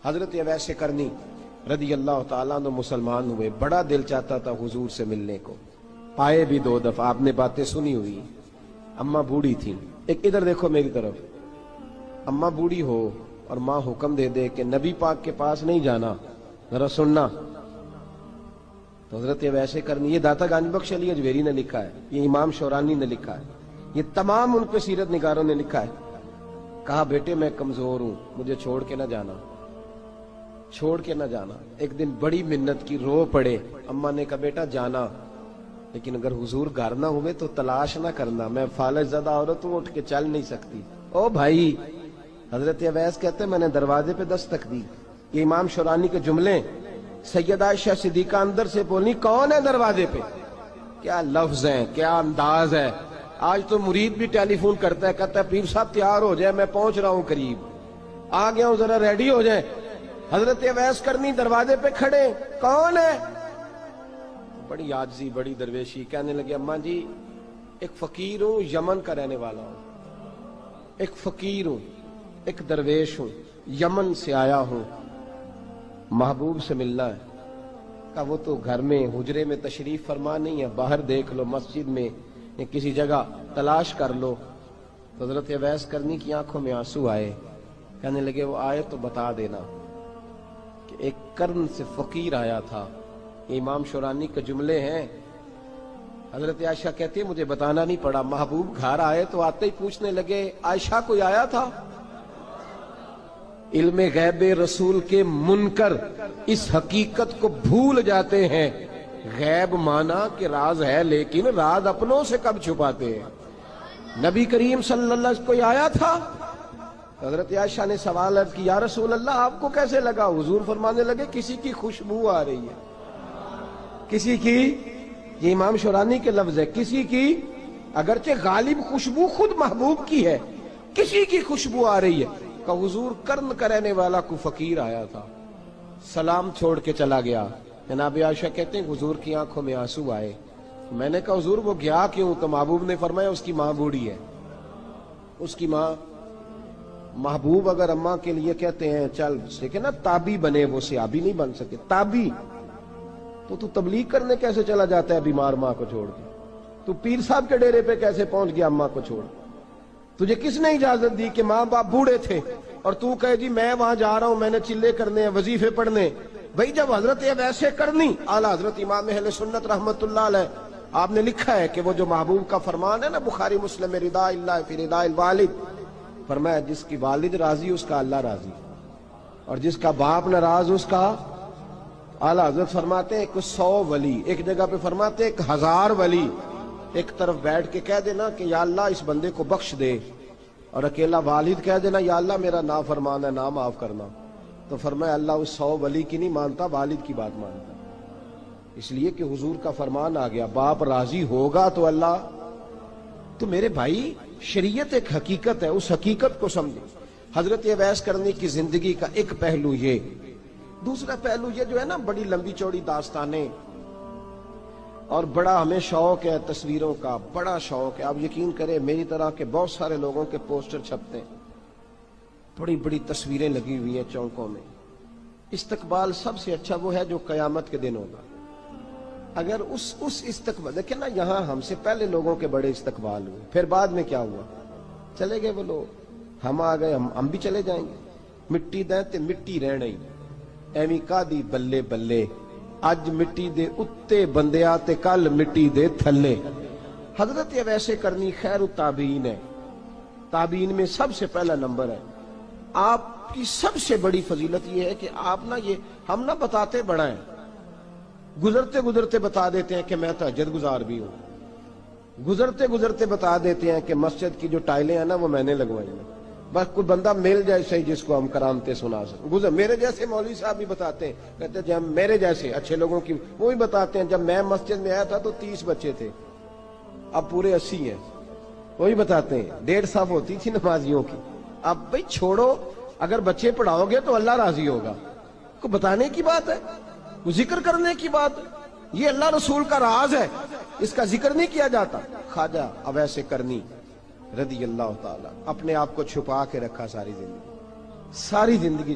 حضرت اویس کرنی رضی اللہ تعالیٰ عنہ مسلمان ہوئے، بڑا دل چاہتا تھا حضور سے ملنے کو، آئے بھی 2 دفعہ، آپ نے باتیں سنی ہوئی۔ اماں بوڑھی تھی، ایک ادھر دیکھو میری طرف، اماں بوڑھی ہو اور ماں حکم دے دے کہ نبی پاک کے پاس نہیں جانا، ذرا سننا، تو حضرت اویس کرنی، یہ داتا گنج بخش علی اجویری نے لکھا ہے، یہ امام شورانی نے لکھا ہے، یہ تمام ان کے سیرت نگاروں نے لکھا ہے، کہا بیٹے میں کمزور ہوں، مجھے چھوڑ کے نہ جانا، چھوڑ کے نہ جانا۔ ایک دن بڑی منت کی، رو پڑے، اماں نے کہا بیٹا جانا، لیکن اگر حضور گھر نہ ہوئے تو تلاش نہ کرنا، میں فالج زدہ عورت ہوں، اٹھ کے چل نہیں سکتی۔ او بھائی، حضرت اویس کہتے ہیں میں نے دروازے پہ دستک دی، یہ امام شورانی کے جملے، سیدہ عائشہ صدیقہ اندر سے بولنی کون ہے دروازے پہ؟ کیا لفظ ہیں، کیا انداز ہے۔ آج تو مرید بھی ٹیلی فون کرتا ہے، کہتا ہے پیر صاحب تیار ہو جائے، میں پہنچ رہا ہوں، قریب آ گیا ہوں، ذرا ریڈی ہو جائیں۔ حضرت اویس کرنی دروازے پہ کھڑے، کون ہے؟ بڑی عاجزی، بڑی درویشی، کہنے لگے اماں جی ایک فقیر ہوں، یمن کا رہنے والا ہوں، ایک فقیر ہوں، ایک درویش ہوں، یمن سے آیا ہوں، محبوب سے ملنا ہے۔ کہا وہ تو گھر میں حجرے میں تشریف فرما نہیں ہے، باہر دیکھ لو، مسجد میں یا کسی جگہ تلاش کر لو۔ تو حضرت اویس کرنی کی آنکھوں میں آنسو آئے، کہنے لگے وہ آئے تو بتا دینا کہ ایک قرن سے فقیر آیا تھا۔ یہ امام شورانی کے جملے ہیں۔ حضرت عائشہ کہتی ہے مجھے بتانا نہیں پڑا، محبوب گھر آئے تو آتے ہی پوچھنے لگے عائشہ کوئی آیا تھا؟ علم غیب رسول کے منکر اس حقیقت کو بھول جاتے ہیں، غیب مانا کہ راز ہے لیکن راز اپنوں سے کب چھپاتے ہیں۔ نبی کریم صلی اللہ علیہ وسلم کوئی آیا تھا؟ حضرت عائشہ نے سوال عرض کی یا رسول اللہ آپ کو کیسے لگا؟ حضور فرمانے لگے کسی کی خوشبو آ رہی ہے، کسی کی، یہ امام شورانی کے لفظ ہے، کسی کی، اگرچہ غالب خوشبو خود محبوب کی ہے، کسی کی خوشبو آ رہی ہے۔ کہ حضور قرن کا رہنے والا کو فقیر آیا تھا، سلام چھوڑ کے چلا گیا۔ جناب عائشہ کہتے ہیں حضور کی آنکھوں میں آنسو آئے۔ میں نے کہا حضور وہ گیا کیوں؟ تو محبوب نے فرمایا اس کی ماں بوڑھی ہے، اس کی ماں۔ محبوب اگر اماں کے لیے کہتے ہیں چل دیکھیں نا تابی بنے، وہ صحابی نہیں بن سکے، تابی، تو تبلیغ کرنے کیسے چلا جاتا ہے بیمار ماں کو چھوڑ کے؟ تو پیر صاحب کے ڈیرے پہ کیسے پہنچ گیا اماں کو چھوڑ؟ تجھے کس نے اجازت دی کہ ماں باپ بوڑھے تھے اور تو کہے جی میں وہاں جا رہا ہوں، میں نے چلے کرنے ہیں، وظیفے پڑھنے؟ بھئی جب حضرت اویس کرنی اعلیٰ حضرت امام اہل سنت رحمت اللہ علیہ، آپ نے لکھا ہے کہ وہ جو محبوب کا فرمان ہے نا بخاری مسلم میں، رضا اللہ فی رضا الوالد، فرمایا جس کی والد راضی اس کا اللہ راضی، اور جس کا باپ ناراض اس کا، اعلیٰ حضرت فرماتے ہیں 100 ولی، ایک جگہ پہ فرماتے ہیں 1000 ولی ایک طرف بیٹھ کے کہہ دینا کہ یا اللہ اس بندے کو بخش دے، اور اکیلا والد کہہ دینا یا اللہ میرا نافرمان ہے، نا معاف کرنا، تو فرمایا اللہ اس 100 ولی کی نہیں مانتا، والد کی بات مانتا، اس لیے کہ حضور کا فرمان آ گیا باپ راضی ہوگا تو اللہ۔ تو میرے بھائی شریعت ایک حقیقت ہے، اس حقیقت کو سمجھیں۔ حضرت اویس کرنی کی زندگی کا ایک پہلو یہ، دوسرا پہلو یہ جو ہے نا بڑی لمبی چوڑی داستانیں، اور بڑا ہمیں شوق ہے تصویروں کا، بڑا شوق ہے۔ آپ یقین کریں میری طرح کے بہت سارے لوگوں کے پوسٹر چھپتے ہیں، بڑی بڑی تصویریں لگی ہوئی ہیں چوکوں میں۔ استقبال سب سے اچھا وہ ہے جو قیامت کے دن ہوگا۔ اگر اس استقبال دیکھیں نا، یہاں ہم سے پہلے لوگوں کے بڑے استقبال ہوئے، پھر بعد میں کیا ہوا؟ چلے گئے وہ لوگ، ہم آ گئے، ہم بھی چلے جائیں گے۔ مٹی دیں تے مٹی رہنا ہی، ایویں کا دی بلے بلے، اج مٹی دے اتے بندیا تے کل مٹی دے تھلے۔ حضرت اویس کرنی خیر التابعین ہے، تابعین میں سب سے پہلا نمبر ہے۔ آپ کی سب سے بڑی فضیلت یہ ہے کہ آپ نا، یہ ہم نہ بتاتے بڑا ہیں، گزرتے گزرتے بتا دیتے ہیں کہ میں تہجد گزار بھی ہوں، گزرتے گزرتے بتا دیتے ہیں کہ مسجد کی جو ٹائلیں ہیں نا وہ میں نے لگوائی ہیں، بس کوئی بندہ مل جائے صحیح جس کو ہم کرامتیں سنا سکیں۔ میرے جیسے مولوی صاحب بھی بتاتے ہیں، کہتے ہیں جب میرے جیسے اچھے لوگوں کی وہ بھی بتاتے ہیں جب میں مسجد میں آیا تھا تو 30 بچے تھے، اب پورے 80 ہیں، وہی بتاتے ہیں 150 ہوتی تھی نمازیوں کی۔ اب بھئی چھوڑو، اگر بچے پڑھاؤ گے تو اللہ راضی ہوگا، کو بتانے کی بات ہے، وہ ذکر کرنے کی بات ہے، یہ اللہ رسول کا راز ہے، اس کا ذکر نہیں کیا جاتا۔ خواجہ اویس کرنی رضی اللہ تعالیٰ اپنے آپ کو چھپا کے رکھا ساری زندگی، ساری زندگی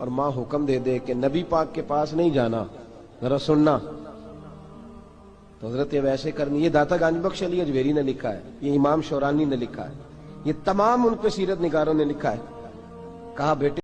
اور ماں حکم دے دے کہ نبی پاک کے پاس نہیں جانا، ذرا سننا، تو حضرت ویسے کرنی. یہ داتا گنج بخش علی اجمیری نے لکھا ہے، یہ امام شورانی نے لکھا ہے، یہ تمام ان پہ سیرت نگاروں نے لکھا ہے. کہا بیٹے